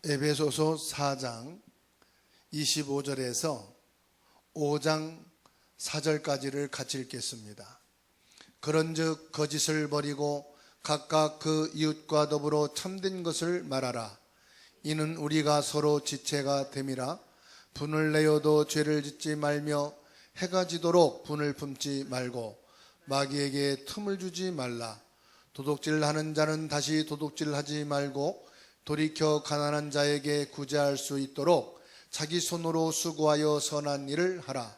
에베소서 4장 25절에서 5장 4절까지를 같이 읽겠습니다. 그런즉 거짓을 버리고 각각 그 이웃과 더불어 참된 것을 말하라. 이는 우리가 서로 지체가 됨이라. 분을 내어도 죄를 짓지 말며 해가 지도록 분을 품지 말고 마귀에게 틈을 주지 말라. 도둑질하는 자는 다시 도둑질하지 말고 돌이켜 가난한 자에게 구제할 수 있도록 자기 손으로 수고하여 선한 일을 하라.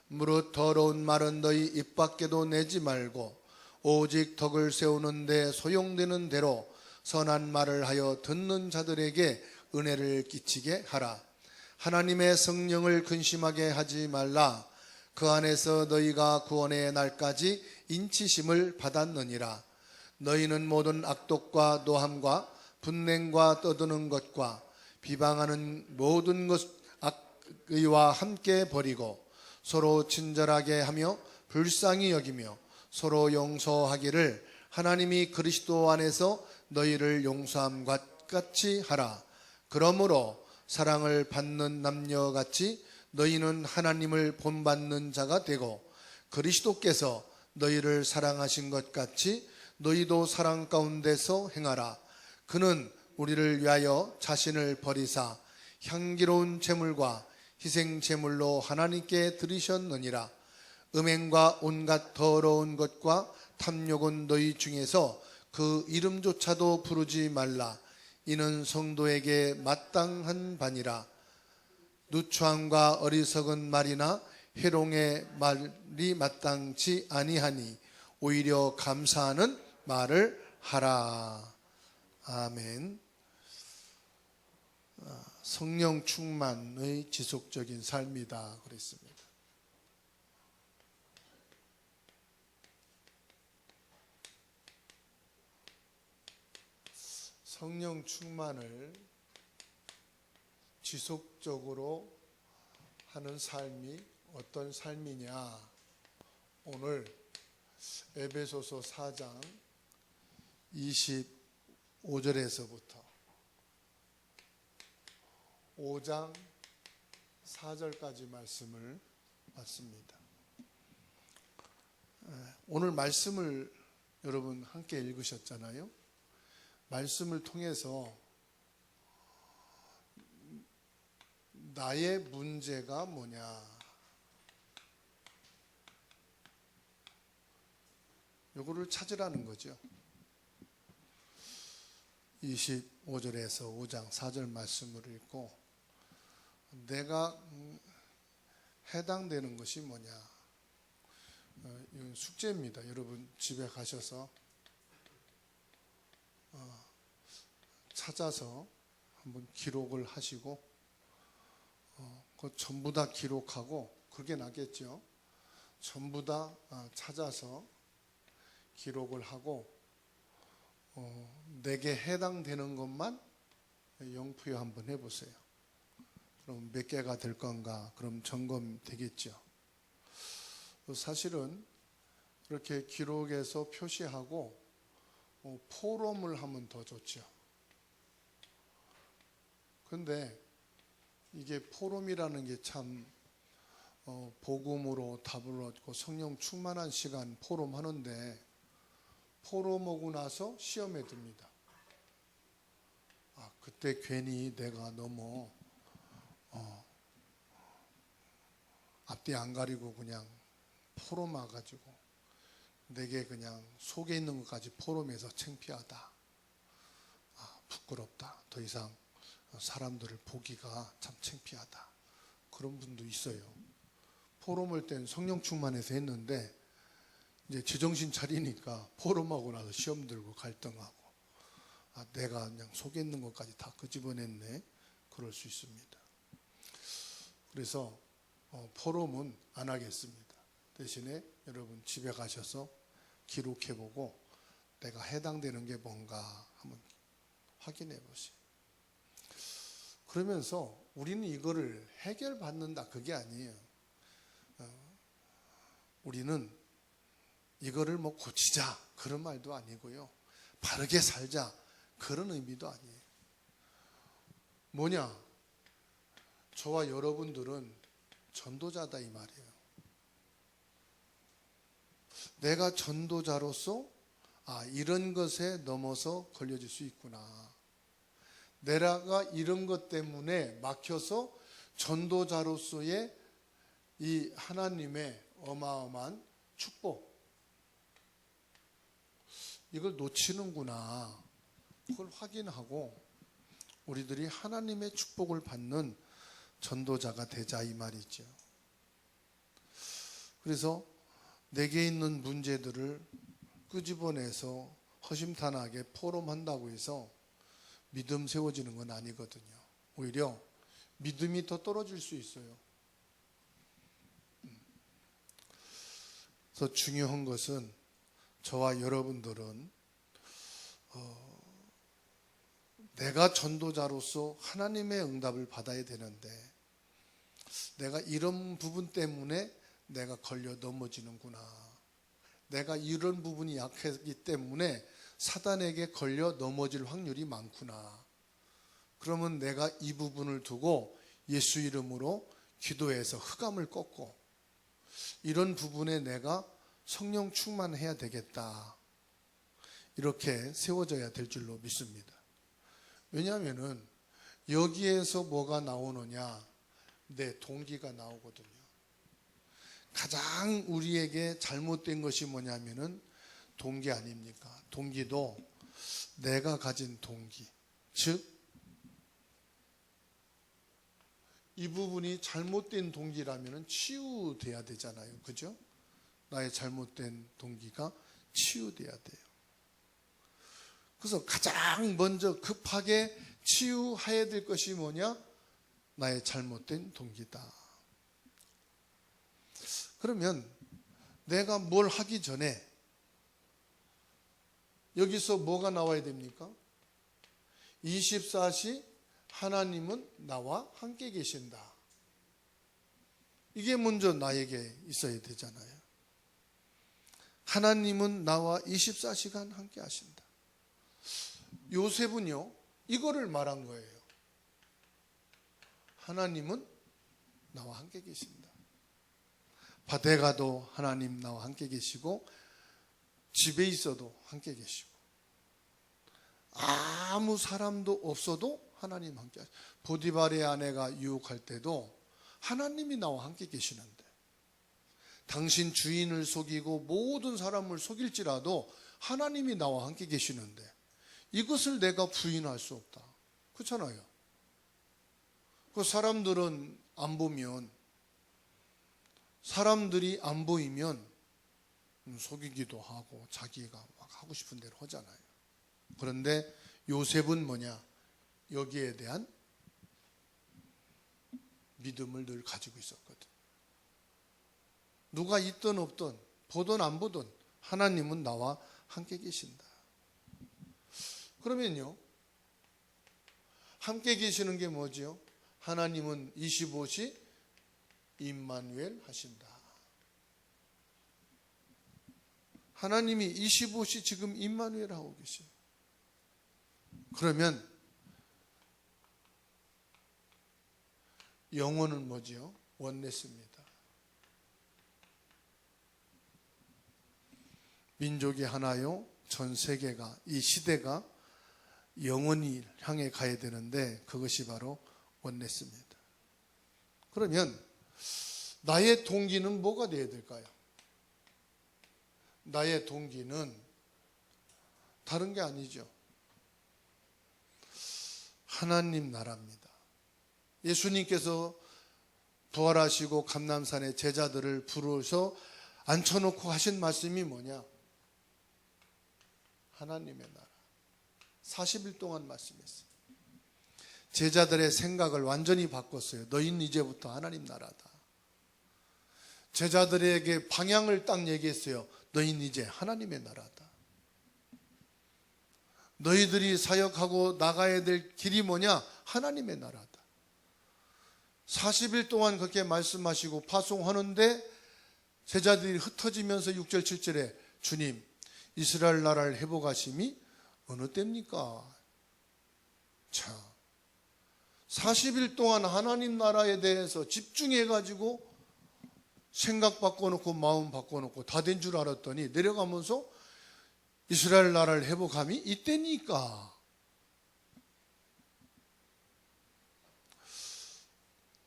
무릇 더러운 말은 너희 입 밖에도 내지 말고 오직 덕을 세우는 데 소용되는 대로 선한 말을 하여 듣는 자들에게 은혜를 끼치게 하라. 하나님의 성령을 근심하게 하지 말라. 그 안에서 너희가 구원의 날까지 인치심을 받았느니라. 너희는 모든 악독과 노함과 분냉과 떠드는 것과 비방하는 모든 것 악의와 함께 버리고 서로 친절하게 하며 불쌍히 여기며 서로 용서하기를 하나님이 그리스도 안에서 너희를 용서함과 같이 하라. 그러므로 사랑을 받는 남녀같이 너희는 하나님을 본받는 자가 되고 그리스도께서 너희를 사랑하신 것 같이 너희도 사랑 가운데서 행하라. 그는 우리를 위하여 자신을 버리사 향기로운 제물과 희생 제물로 하나님께 드리셨느니라. 음행과 온갖 더러운 것과 탐욕은 너희 중에서 그 이름조차도 부르지 말라. 이는 성도에게 마땅한 바니라. 누추함과 어리석은 말이나 회롱의 말이 마땅치 아니하니 오히려 감사하는 말을 하라. 아멘. 성령 충만의 지속적인 삶이다 그랬습니다. 성령 충만을 지속적으로 하는 삶이 어떤 삶이냐? 오늘 에베소서 4장 25절에서부터 5장 4절까지 말씀을 봤습니다. 오늘 말씀을 여러분 함께 읽으셨잖아요. 말씀을 통해서 나의 문제가 뭐냐, 요거를 찾으라는 거죠. 25절에서 5장 4절 말씀을 읽고 내가 해당되는 것이 뭐냐, 이건 숙제입니다. 여러분 집에 가셔서 찾아서 한번 기록을 하시고 그 전부 다 기록하고, 그게 낫겠죠. 전부 다 찾아서 기록을 하고 내게 해당되는 것만 영표에 한번 해보세요. 그럼 몇 개가 될 건가? 그럼 점검되겠죠. 사실은 이렇게 기록해서 표시하고 포럼을 하면 더 좋죠. 그런데 이게 포럼이라는 게 참 복음으로 답을 얻고 성령 충만한 시간 포럼 하는데, 포럼 오고 나서 시험에 듭니다. 그때 괜히 내가 너무 앞뒤 안 가리고 그냥 포럼 와가지고 내게 그냥 속에 있는 것까지 포럼에서 창피하다, 부끄럽다, 더 이상 사람들을 보기가 참 창피하다, 그런 분도 있어요. 포럼을 땐 성령 충만해서 했는데 이제 제정신 차리니까 포럼하고 나서 시험 들고 갈등하고 내가 그냥 속에 있는 것까지 다 끄집어냈네, 그럴 수 있습니다. 그래서 포럼은 안 하겠습니다. 대신에 여러분 집에 가셔서 기록해보고 내가 해당되는 게 뭔가 한번 확인해 보세요. 그러면서 우리는 이거를 해결받는다, 그게 아니에요. 우리는 이거를 뭐 고치자, 그런 말도 아니고요. 바르게 살자, 그런 의미도 아니에요. 뭐냐? 저와 여러분들은 전도자다 이 말이에요. 내가 전도자로서 이런 것에 넘어서 걸려질 수 있구나. 내가 이런 것 때문에 막혀서 전도자로서의 이 하나님의 어마어마한 축복, 이걸 놓치는구나. 그걸 확인하고 우리들이 하나님의 축복을 받는 전도자가 되자 이 말이죠. 그래서 내게 있는 문제들을 끄집어내서 허심탄회하게 포럼한다고 해서 믿음 세워지는 건 아니거든요. 오히려 믿음이 더 떨어질 수 있어요. 그래서 중요한 것은 저와 여러분들은 내가 전도자로서 하나님의 응답을 받아야 되는데 내가 이런 부분 때문에 내가 걸려 넘어지는구나. 내가 이런 부분이 약하기 때문에 사단에게 걸려 넘어질 확률이 많구나. 그러면 내가 이 부분을 두고 예수 이름으로 기도해서 흑암을 꺾고 이런 부분에 내가 성령 충만해야 되겠다. 이렇게 세워져야 될 줄로 믿습니다. 왜냐하면은 여기에서 뭐가 나오느냐? 내 동기가 나오거든요. 가장 우리에게 잘못된 것이 뭐냐면은 동기 아닙니까? 동기도 내가 가진 동기, 즉 이 부분이 잘못된 동기라면은 치유돼야 되잖아요. 그죠? 나의 잘못된 동기가 치유돼야 돼요. 그래서 가장 먼저 급하게 치유해야 될 것이 뭐냐? 나의 잘못된 동기다. 그러면 내가 뭘 하기 전에 여기서 뭐가 나와야 됩니까? 24시 하나님은 나와 함께 계신다. 이게 먼저 나에게 있어야 되잖아요. 하나님은 나와 24시간 함께 하신다. 요셉은요, 이거를 말한 거예요. 하나님은 나와 함께 계신다. 밭에 가도 하나님 나와 함께 계시고 집에 있어도 함께 계시고 아무 사람도 없어도 하나님 함께 하시고 보디발의 아내가 유혹할 때도 하나님이 나와 함께 계시는데 당신 주인을 속이고 모든 사람을 속일지라도 하나님이 나와 함께 계시는데 이것을 내가 부인할 수 없다. 그렇잖아요. 그 사람들은 안 보면 사람들이 안 보이면 속이기도 하고 자기가 막 하고 싶은 대로 하잖아요. 그런데 요셉은 뭐냐? 여기에 대한 믿음을 늘 가지고 있었거든. 누가 있든 없든 보든 안 보든 하나님은 나와 함께 계신다. 그러면요, 함께 계시는 게 뭐지요? 하나님은 25시 임마누엘 하신다. 하나님이 25시 지금 임마누엘 하고 계세요. 그러면 영혼은 뭐지요? 원내스입니다. 민족이 하나요. 전 세계가, 이 시대가 영원히 향해 가야 되는데 그것이 바로 원내스입니다. 그러면 나의 동기는 뭐가 되어야 될까요? 나의 동기는 다른 게 아니죠. 하나님 나라입니다. 예수님께서 부활하시고 감람산에 제자들을 부르셔 앉혀놓고 하신 말씀이 뭐냐? 하나님의 나라. 40일 동안 말씀했어요. 제자들의 생각을 완전히 바꿨어요. 너희는 이제부터 하나님 나라다. 제자들에게 방향을 딱 얘기했어요. 너희는 이제 하나님의 나라다. 너희들이 사역하고 나가야 될 길이 뭐냐? 하나님의 나라다. 40일 동안 그렇게 말씀하시고 파송하는데 제자들이 흩어지면서 6절 7절에 주님 이스라엘 나라를 회복하심이 어느 때입니까? 자, 40일 동안 하나님 나라에 대해서 집중해가지고 생각 바꿔놓고 마음 바꿔놓고 다 된 줄 알았더니 내려가면서 이스라엘 나라를 회복함이 이때니까.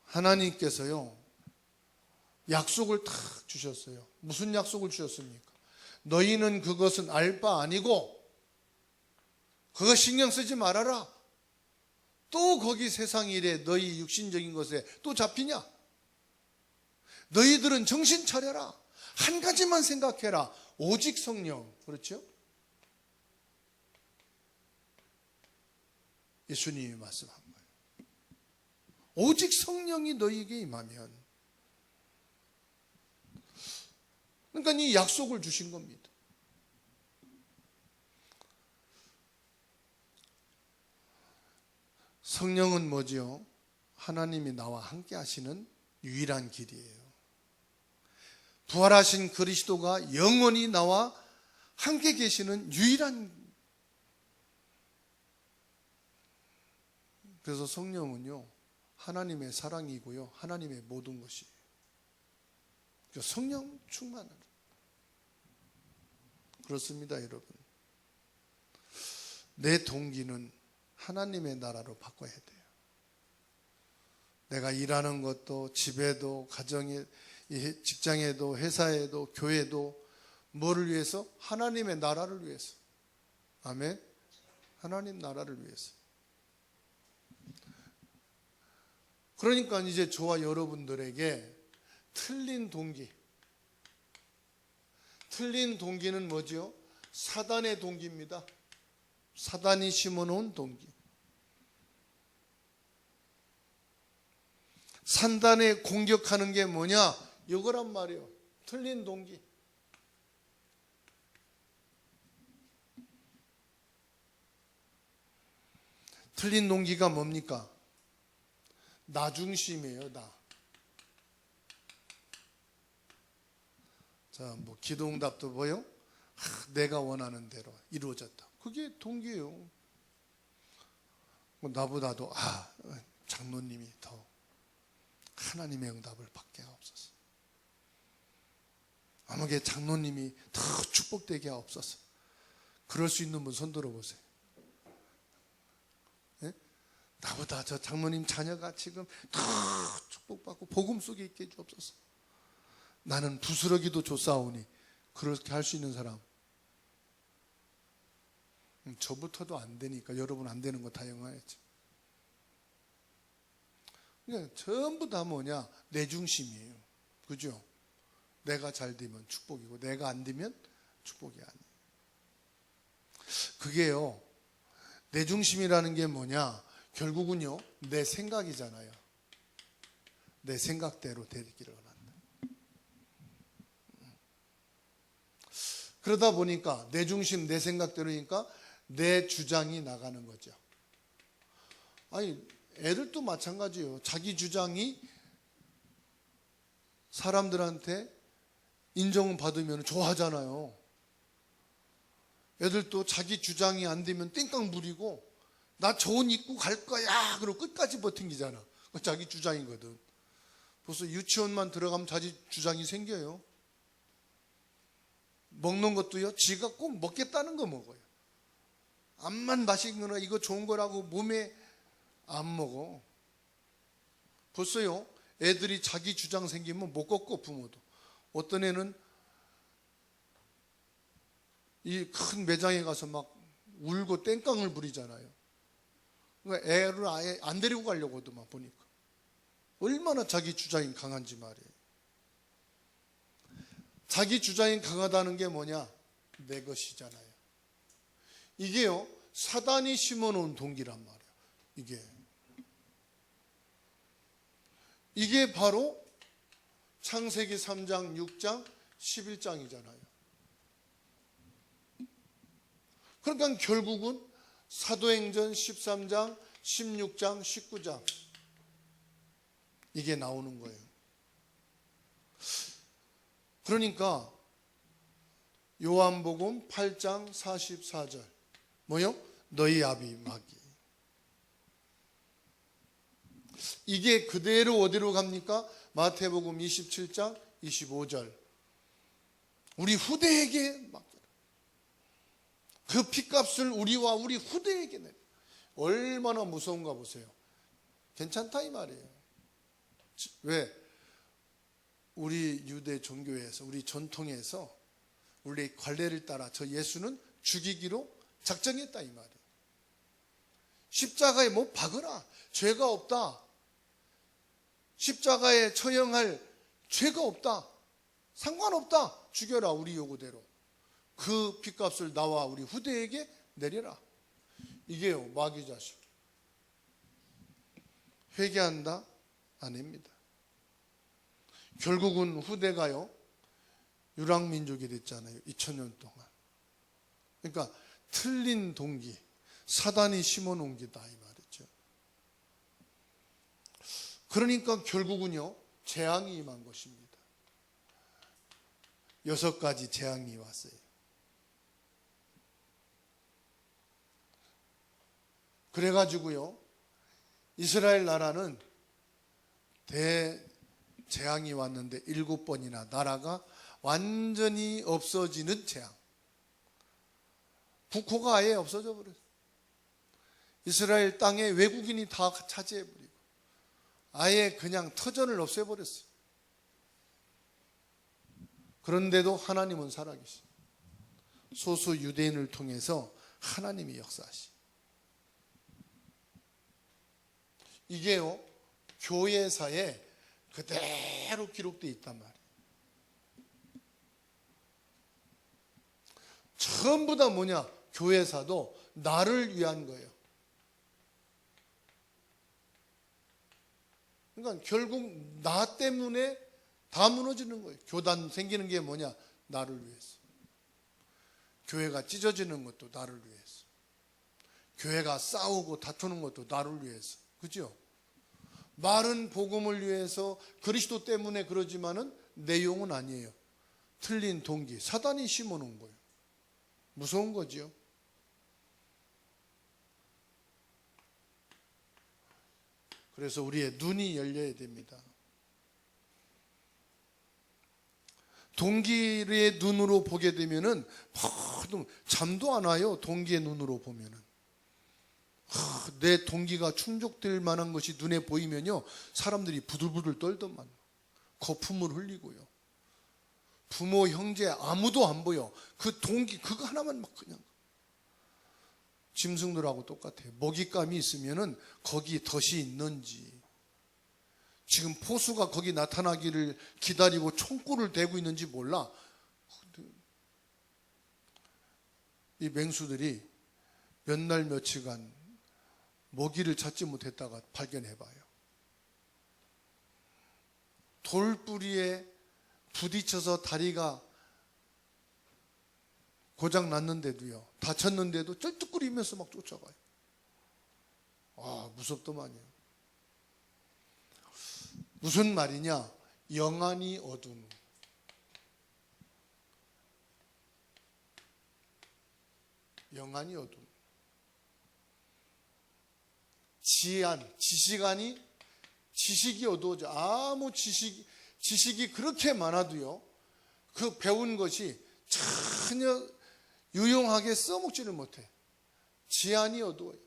하나님께서요 약속을 탁 주셨어요. 무슨 약속을 주셨습니까? 너희는 그것은 알 바 아니고 그거 신경 쓰지 말아라. 또 거기 세상 일에 너희 육신적인 것에 또 잡히냐? 너희들은 정신 차려라. 한 가지만 생각해라. 오직 성령. 그렇죠? 예수님이 말씀한 거예요. 오직 성령이 너희에게 임하면. 그러니까 이 약속을 주신 겁니다. 성령은 뭐지요? 하나님이 나와 함께 하시는 유일한 길이에요. 부활하신 그리스도가 영원히 나와 함께 계시는 유일한. 그래서 성령은요 하나님의 사랑이고요 하나님의 모든 것이에요. 성령 충만을. 그렇습니다, 여러분. 내 동기는 하나님의 나라로 바꿔야 돼요. 내가 일하는 것도 집에도 가정에 직장에도 회사에도 교회도 뭐를 위해서? 하나님의 나라를 위해서. 아멘. 하나님 나라를 위해서. 그러니까 이제 저와 여러분들에게 틀린 동기는 뭐죠? 사단의 동기입니다. 사단이 심어놓은 동기. 산단에 공격하는 게 뭐냐? 이거란 말이에요. 틀린 동기. 틀린 동기가 뭡니까? 나 중심이에요, 나. 자, 뭐 기도응답도 뭐요? 내가 원하는 대로 이루어졌다. 그게 동기예요. 나보다도 장로님이 더 하나님의 응답을 받게 하옵소서. 아무개 장로님이 더 축복되게 하옵소서. 그럴 수 있는 분 손 들어보세요. 네? 나보다 저 장로님 자녀가 지금 더 축복받고 복음 속에 있게 해주옵소서. 나는 부스러기도 조사오니. 그렇게 할 수 있는 사람. 저부터도 안 되니까 여러분 안 되는 거 다 영화했죠. 그러니까 전부 다 뭐냐? 내 중심이에요. 그죠? 내가 잘 되면 축복이고 내가 안 되면 축복이 아니에요. 그게요, 내 중심이라는 게 뭐냐? 결국은요 내 생각이잖아요. 내 생각대로 되기를 원한다. 그러다 보니까 내 중심, 내 생각대로니까 내 주장이 나가는 거죠. 아니 애들도 마찬가지예요. 자기 주장이 사람들한테 인정을 받으면 좋아하잖아요. 애들도 자기 주장이 안 되면 땡깡 부리고 나 좋은 입고 갈 거야 그러고 끝까지 버팅기잖아. 자기 주장이거든. 벌써 유치원만 들어가면 자기 주장이 생겨요. 먹는 것도요 지가 꼭 먹겠다는 거 먹어요. 암만 맛있는 거나 이거 좋은 거라고 몸에 안 먹어. 벌써요 애들이 자기 주장 생기면 못 걷고 부모도. 어떤 애는 이 큰 매장에 가서 막 울고 땡깡을 부리잖아요. 그러니까 애를 아예 안 데리고 가려고도 막 보니까 얼마나 자기 주장이 강한지 말이에요. 자기 주장이 강하다는 게 뭐냐? 내 것이잖아요. 이게요 사단이 심어놓은 동기란 말이에요. 이게 바로 창세기 3장, 6장, 11장이잖아요. 그러니까 결국은 사도행전 13장, 16장, 19장 이게 나오는 거예요. 그러니까 요한복음 8장 44절 뭐요? 너희 아비 마귀. 이게 그대로 어디로 갑니까? 마태복음 27장 25절. 우리 후대에게 맡겨라. 그 핏값을 우리와 우리 후대에게 내라. 얼마나 무서운가 보세요. 괜찮다 이 말이에요. 왜? 우리 유대 종교에서, 우리 전통에서 우리 관례를 따라 저 예수는 죽이기로 작정했다 이 말이에요. 십자가에 못 박으라. 죄가 없다. 십자가에 처형할 죄가 없다. 상관없다. 죽여라 우리 요구대로. 그 핏값을 나와 우리 후대에게 내려라. 이게요 마귀 자식. 회개한다? 아닙니다. 결국은 후대가요 유랑민족이 됐잖아요. 2000년 동안. 그러니까 틀린 동기, 사단이 심어놓은 게다 이 말이죠. 그러니까 결국은요 재앙이 임한 것입니다. 6가지 재앙이 왔어요. 그래가지고요 이스라엘 나라는 대재앙이 왔는데 7번이나 나라가 완전히 없어지는 재앙. 국호가 아예 없어져 버렸어요. 이스라엘 땅에 외국인이 다 차지해버리고 아예 그냥 터전을 없애버렸어요. 그런데도 하나님은 살아계시죠. 소수 유대인을 통해서 하나님이 역사하시. 이게요 교회사에 그대로 기록되어 있단 말이에요. 전부 다 뭐냐? 교회사도 나를 위한 거예요. 그러니까 결국 나 때문에 다 무너지는 거예요. 교단 생기는 게 뭐냐? 나를 위해서. 교회가 찢어지는 것도 나를 위해서. 교회가 싸우고 다투는 것도 나를 위해서. 그죠? 말은 복음을 위해서 그리스도 때문에 그러지만은 내용은 아니에요. 틀린 동기, 사단이 심어놓은 거예요. 무서운 거죠. 그래서 우리의 눈이 열려야 됩니다. 동기의 눈으로 보게 되면은 잠도 안 와요. 동기의 눈으로 보면은. 내 동기가 충족될 만한 것이 눈에 보이면요 사람들이 부들부들 떨더만 거품을 흘리고요. 부모, 형제 아무도 안 보여. 그 동기 그거 하나만 막 그냥. 짐승들하고 똑같아요. 먹잇감이 있으면은 거기 덫이 있는지, 지금 포수가 거기 나타나기를 기다리고 총구를 대고 있는지 몰라. 이 맹수들이 몇 날 며칠간 먹이를 찾지 못했다가 발견해봐요. 돌뿌리에 부딪혀서 다리가 고장 났는데도요, 다쳤는데도 쩔뚝거리면서 막 쫓아가요. 아, 무섭더만요. 무슨 말이냐? 영안이 어두운. 영안이 어두운. 지식이 어두워져. 아무 지식이 그렇게 많아도요, 그 배운 것이 전혀 유용하게 써먹지를 못해. 지안이 어두워요.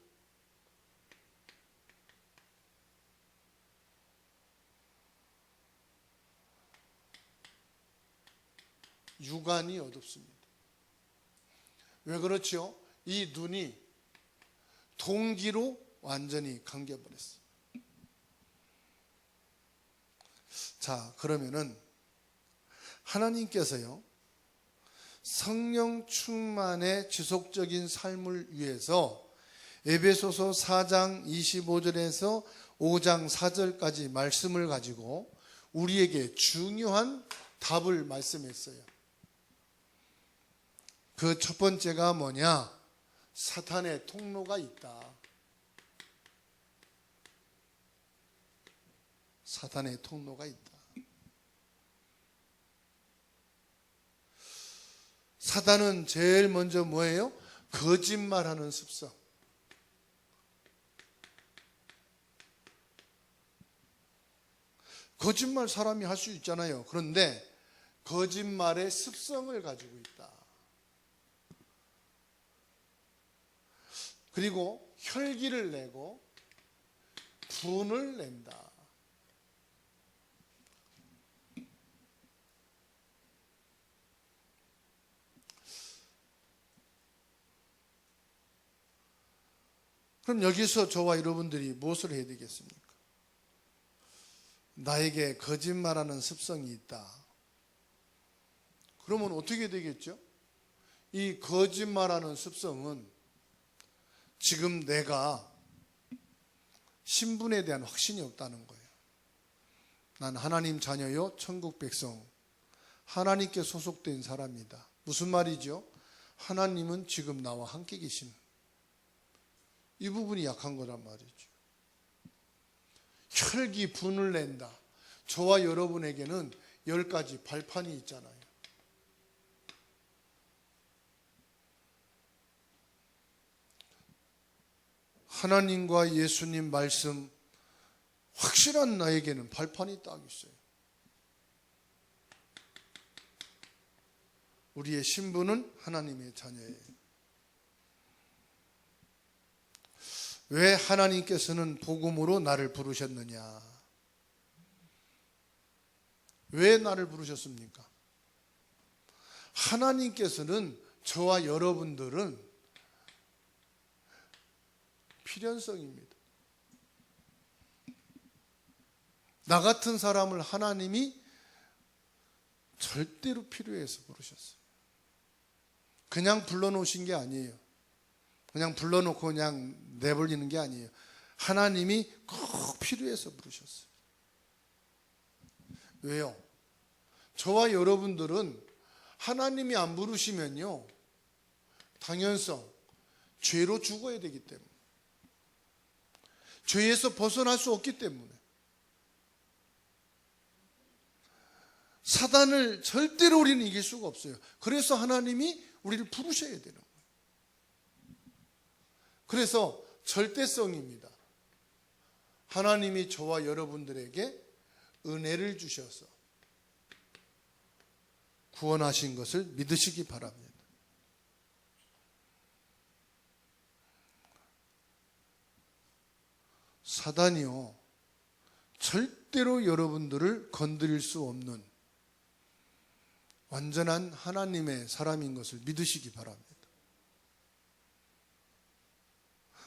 육안이 어둡습니다. 왜 그렇죠? 이 눈이 동기로 완전히 감겨버렸어요. 자, 그러면은 하나님께서요 성령 충만의 지속적인 삶을 위해서 에베소서 4장 25절에서 5장 4절까지 말씀을 가지고 우리에게 중요한 답을 말씀했어요. 그 첫 번째가 뭐냐? 사탄의 통로가 있다. 사탄의 통로가 있다. 사탄은 제일 먼저 뭐예요? 거짓말하는 습성. 거짓말 사람이 할 수 있잖아요. 그런데 거짓말의 습성을 가지고 있다. 그리고 혈기를 내고 분을 낸다. 그럼 여기서 저와 여러분들이 무엇을 해야 되겠습니까? 나에게 거짓말하는 습성이 있다. 그러면 어떻게 되겠죠? 이 거짓말하는 습성은 지금 내가 신분에 대한 확신이 없다는 거예요. 난 하나님 자녀요, 천국 백성, 하나님께 소속된 사람이다. 무슨 말이죠? 하나님은 지금 나와 함께 계신, 이 부분이 약한 거란 말이죠. 혈기 분을 낸다. 저와 여러분에게는 10가지 발판이 있잖아요. 하나님과 예수님 말씀 확실한 나에게는 발판이 딱 있어요. 우리의 신분은 하나님의 자녀예요. 왜 하나님께서는 복음으로 나를 부르셨느냐? 왜 나를 부르셨습니까? 하나님께서는 저와 여러분들은 필연성입니다. 나 같은 사람을 하나님이 절대로 필요해서 부르셨어요. 그냥 불러놓으신 게 아니에요. 그냥 불러놓고 그냥 내버리는 게 아니에요. 하나님이 꼭 필요해서 부르셨어요. 왜요? 저와 여러분들은 하나님이 안 부르시면요, 당연성, 죄로 죽어야 되기 때문에, 죄에서 벗어날 수 없기 때문에, 사단을 절대로 우리는 이길 수가 없어요. 그래서 하나님이 우리를 부르셔야 되는 거예요. 그래서 절대성입니다. 하나님이 저와 여러분들에게 은혜를 주셔서 구원하신 것을 믿으시기 바랍니다. 사단이요, 절대로 여러분들을 건드릴 수 없는 완전한 하나님의 사람인 것을 믿으시기 바랍니다.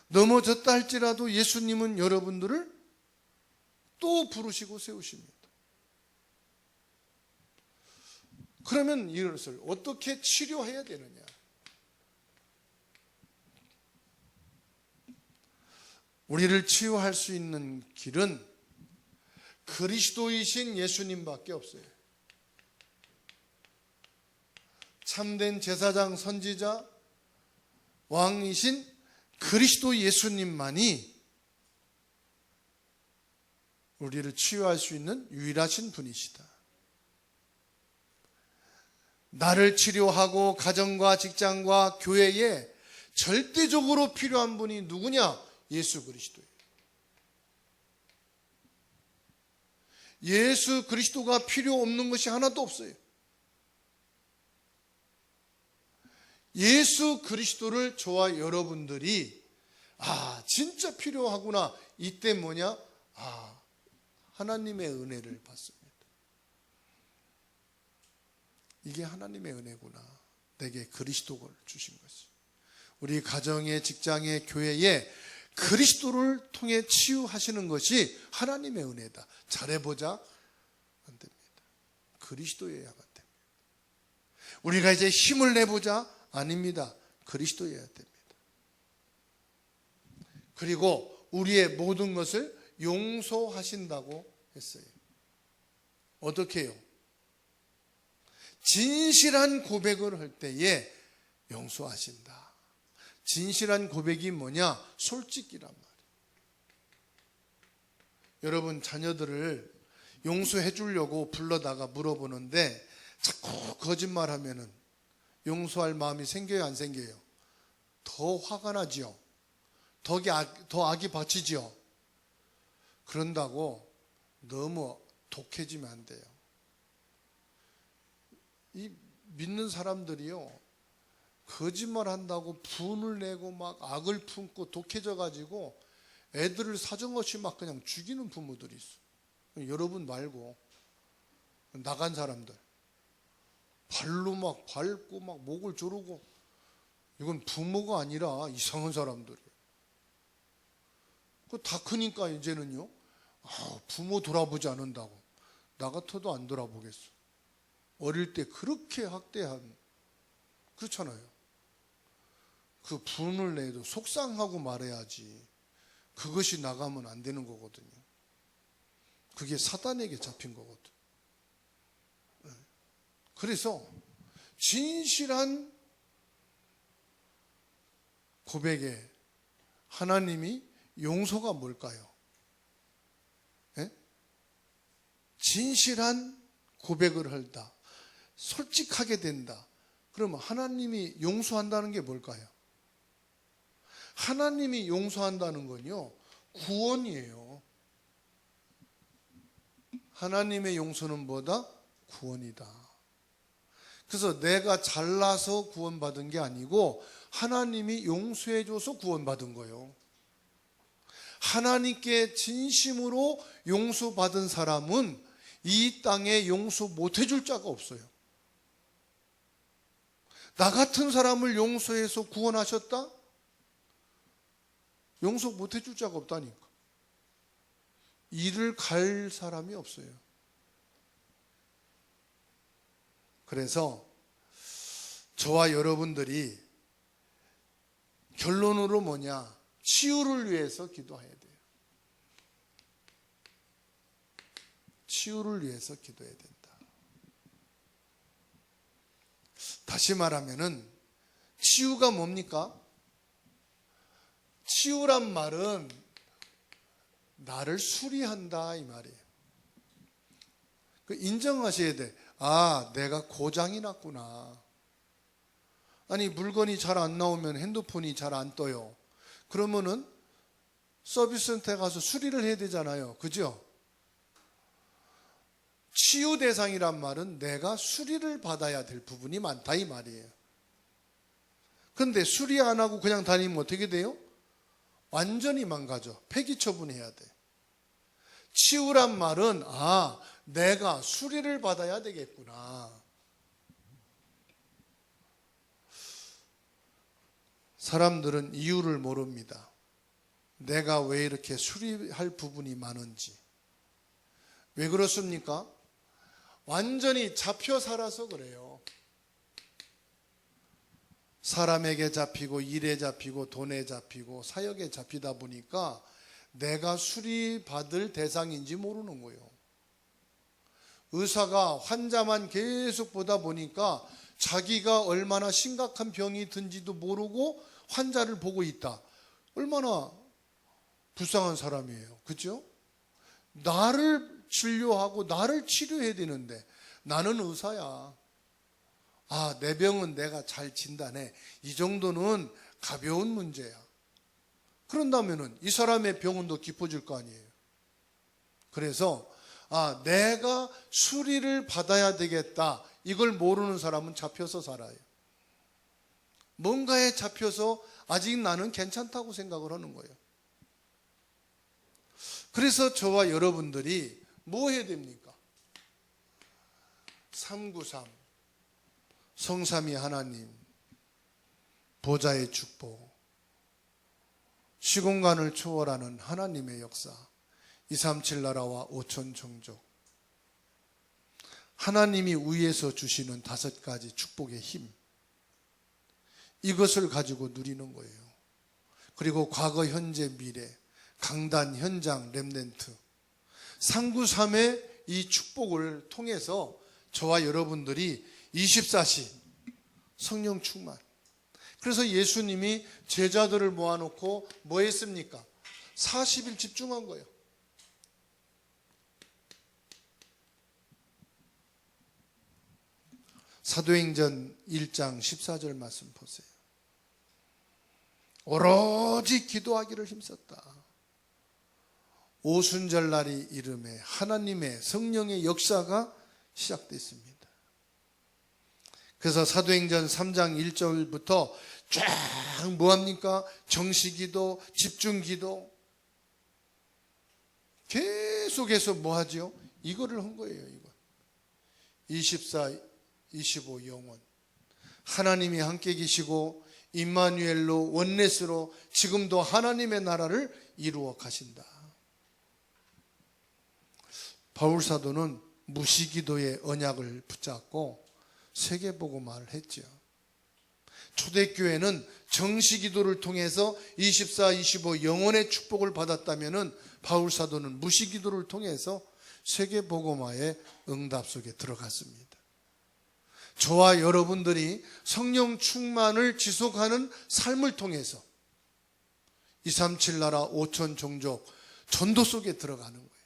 넘어졌다 할지라도 예수님은 여러분들을 또 부르시고 세우십니다. 그러면 이것을 어떻게 치료해야 되느냐? 우리를 치유할 수 있는 길은 그리스도이신 예수님밖에 없어요. 참된 제사장, 선지자, 왕이신 그리스도 예수님만이 우리를 치유할 수 있는 유일하신 분이시다. 나를 치료하고 가정과 직장과 교회에 절대적으로 필요한 분이 누구냐? 예수 그리스도예요. 예수 그리스도가 필요 없는 것이 하나도 없어요. 예수 그리스도를 저와 여러분들이 진짜 필요하구나. 이때 뭐냐? 하나님의 은혜를 받습니다. 이게 하나님의 은혜구나. 내게 그리스도를 주신 것이. 우리 가정에, 직장에, 교회에 그리스도를 통해 치유하시는 것이 하나님의 은혜다. 잘해보자? 안 됩니다. 그리스도여야만 됩니다. 우리가 이제 힘을 내보자? 아닙니다. 그리스도여야 됩니다. 그리고 우리의 모든 것을 용서하신다고 했어요. 어떻게 해요? 진실한 고백을 할 때에 용서하신다. 진실한 고백이 뭐냐? 솔직이란 말이에요. 여러분, 자녀들을 용서해 주려고 불러다가 물어보는데 자꾸 거짓말하면은 용서할 마음이 생겨요, 안 생겨요? 더 화가 나지요. 더 악이 받치지요. 그런다고 너무 독해지면 안 돼요. 이 믿는 사람들이요, 거짓말 한다고 분을 내고 막 악을 품고 독해져 가지고 애들을 사정없이 막 그냥 죽이는 부모들이 있어. 여러분 말고 나간 사람들 발로 막 밟고 막 목을 조르고, 이건 부모가 아니라 이상한 사람들이에요. 그 다 크니까 이제는요, 부모 돌아보지 않는다고. 나 같아도 안 돌아보겠어. 어릴 때 그렇게 학대한, 그렇잖아요. 그 분을 내도 속상하고 말해야지. 그것이 나가면 안 되는 거거든요. 그게 사단에게 잡힌 거거든. 그래서 진실한 고백에 하나님이 용서가 뭘까요? 예? 진실한 고백을 한다, 솔직하게 된다. 그러면 하나님이 용서한다는 게 뭘까요? 하나님이 용서한다는 건요, 구원이에요. 하나님의 용서는 뭐다? 구원이다. 그래서 내가 잘나서 구원받은 게 아니고 하나님이 용서해줘서 구원받은 거예요. 하나님께 진심으로 용서받은 사람은 이 땅에 용서 못해줄 자가 없어요. 나 같은 사람을 용서해서 구원하셨다? 용서 못해줄 자가 없다니까. 이를 갈 사람이 없어요. 그래서 저와 여러분들이 결론으로 뭐냐? 치유를 위해서 기도해야 돼요. 치유를 위해서 기도해야 된다. 다시 말하면은 치유가 뭡니까? 치유란 말은 나를 수리한다 이 말이에요. 인정하셔야 돼. 아, 내가 고장이 났구나. 아니, 물건이 잘 안 나오면 핸드폰이 잘 안 떠요. 그러면은 서비스 센터에 가서 수리를 해야 되잖아요. 그죠? 치유 대상이란 말은 내가 수리를 받아야 될 부분이 많다 이 말이에요. 그런데 수리 안 하고 그냥 다니면 어떻게 돼요? 완전히 망가져. 폐기 처분해야 돼. 치유란 말은 내가 수리를 받아야 되겠구나. 사람들은 이유를 모릅니다. 내가 왜 이렇게 수리할 부분이 많은지. 왜 그렇습니까? 완전히 잡혀 살아서 그래요. 사람에게 잡히고 일에 잡히고 돈에 잡히고 사역에 잡히다 보니까 내가 수리받을 대상인지 모르는 거예요. 의사가 환자만 계속 보다 보니까 자기가 얼마나 심각한 병이 든지도 모르고 환자를 보고 있다. 얼마나 불쌍한 사람이에요. 그렇죠? 나를 진료하고 나를 치료해야 되는데 나는 의사야. 내 병은 내가 잘 진단해. 이 정도는 가벼운 문제야. 그런다면은 이 사람의 병은 더 깊어질 거 아니에요. 그래서 내가 수리를 받아야 되겠다. 이걸 모르는 사람은 잡혀서 살아요. 뭔가에 잡혀서 아직 나는 괜찮다고 생각을 하는 거예요. 그래서 저와 여러분들이 뭐 해야 됩니까? 393 성삼위 하나님 보좌의 축복, 시공간을 초월하는 하나님의 역사, 237 나라와 5천 종족, 하나님이 위에서 주시는 5가지 축복의 힘, 이것을 가지고 누리는 거예요. 그리고 과거, 현재, 미래, 강단, 현장, 렘넌트, 393의 이 축복을 통해서 저와 여러분들이 24시 성령 충만. 그래서 예수님이 제자들을 모아놓고 뭐 했습니까? 40일 집중한 거예요. 사도행전 1장 14절 말씀 보세요. 오로지 기도하기를 힘썼다. 오순절날이 이름에 하나님의 성령의 역사가 시작됐습니다. 그래서 사도행전 3장 1절부터 쫙 뭐합니까? 정시기도, 집중기도 계속해서 뭐하죠? 이거를 한 거예요. 이거 24, 25 영원 하나님이 함께 계시고 임마누엘로 원넷으로 지금도 하나님의 나라를 이루어 가신다. 바울 사도는 무시기도의 언약을 붙잡고 세계복음화를 했죠. 초대교회는 정시기도를 통해서 24, 25 영원의 축복을 받았다면 바울 사도는 무시기도를 통해서 세계복음화의 응답 속에 들어갔습니다. 저와 여러분들이 성령 충만을 지속하는 삶을 통해서 237 나라 5천 종족 전도 속에 들어가는 거예요.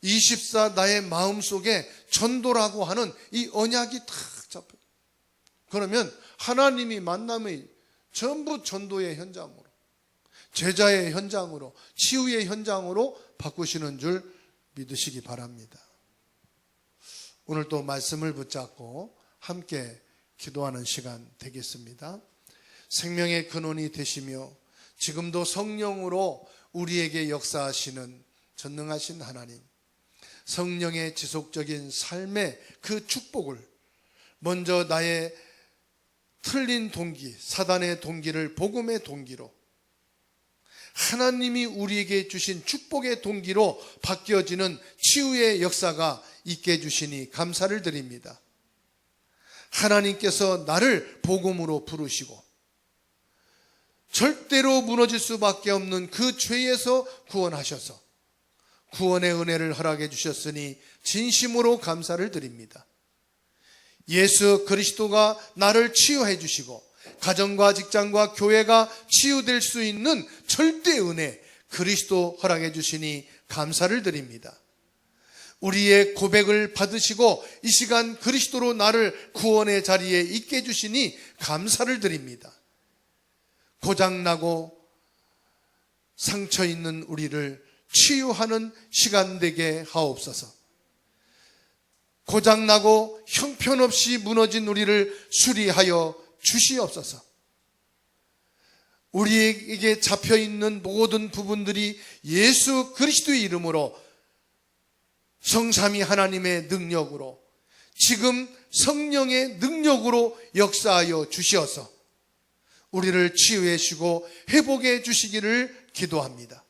24 나의 마음속에 전도라고 하는 이 언약이 탁 잡혀요. 그러면 하나님이 만남의 전부 전도의 현장으로, 제자의 현장으로, 치유의 현장으로 바꾸시는 줄 믿으시기 바랍니다. 오늘 또 말씀을 붙잡고 함께 기도하는 시간 되겠습니다. 생명의 근원이 되시며 지금도 성령으로 우리에게 역사하시는 전능하신 하나님, 성령의 지속적인 삶의 그 축복을 먼저 나의 틀린 동기, 사단의 동기를 복음의 동기로, 하나님이 우리에게 주신 축복의 동기로 바뀌어지는 치유의 역사가 있게 해주시니 감사를 드립니다. 하나님께서 나를 복음으로 부르시고 절대로 무너질 수밖에 없는 그 죄에서 구원하셔서 구원의 은혜를 허락해 주셨으니 진심으로 감사를 드립니다. 예수 그리스도가 나를 치유해 주시고 가정과 직장과 교회가 치유될 수 있는 절대 은혜 그리스도 허락해 주시니 감사를 드립니다. 우리의 고백을 받으시고 이 시간 그리스도로 나를 구원의 자리에 있게 해주시니 감사를 드립니다. 고장나고 상처 있는 우리를 치유하는 시간 되게 하옵소서. 고장나고 형편없이 무너진 우리를 수리하여 주시옵소서. 우리에게 잡혀있는 모든 부분들이 예수 그리스도의 이름으로 성삼위 하나님의 능력으로 지금 성령의 능력으로 역사하여 주시어서 우리를 치유해 주시고 회복해 주시기를 기도합니다.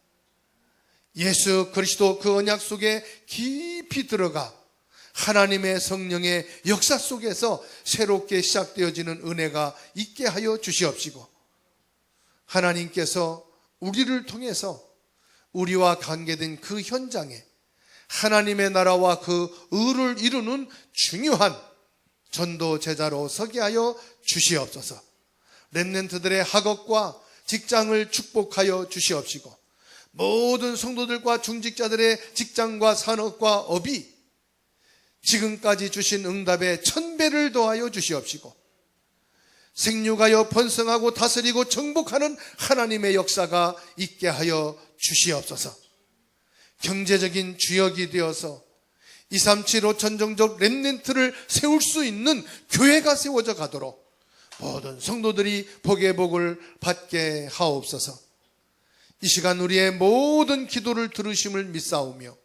예수 그리스도 그 언약 속에 깊이 들어가 하나님의 성령의 역사 속에서 새롭게 시작되어지는 은혜가 있게 하여 주시옵시고 하나님께서 우리를 통해서 우리와 관계된 그 현장에 하나님의 나라와 그 의를 이루는 중요한 전도 제자로 서게 하여 주시옵소서. 렘넌트들의 학업과 직장을 축복하여 주시옵시고 모든 성도들과 중직자들의 직장과 산업과 업이 지금까지 주신 응답에 1000배를 더하여 주시옵시고 생육하여 번성하고 다스리고 정복하는 하나님의 역사가 있게 하여 주시옵소서. 경제적인 주역이 되어서 237 5천 종족 렘넌트를 세울 수 있는 교회가 세워져 가도록 모든 성도들이 복의 복을 받게 하옵소서. 이 시간 우리의 모든 기도를 들으심을 믿사오며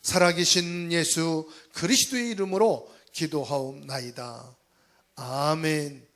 살아계신 예수 그리스도의 이름으로 기도하옵나이다. 아멘.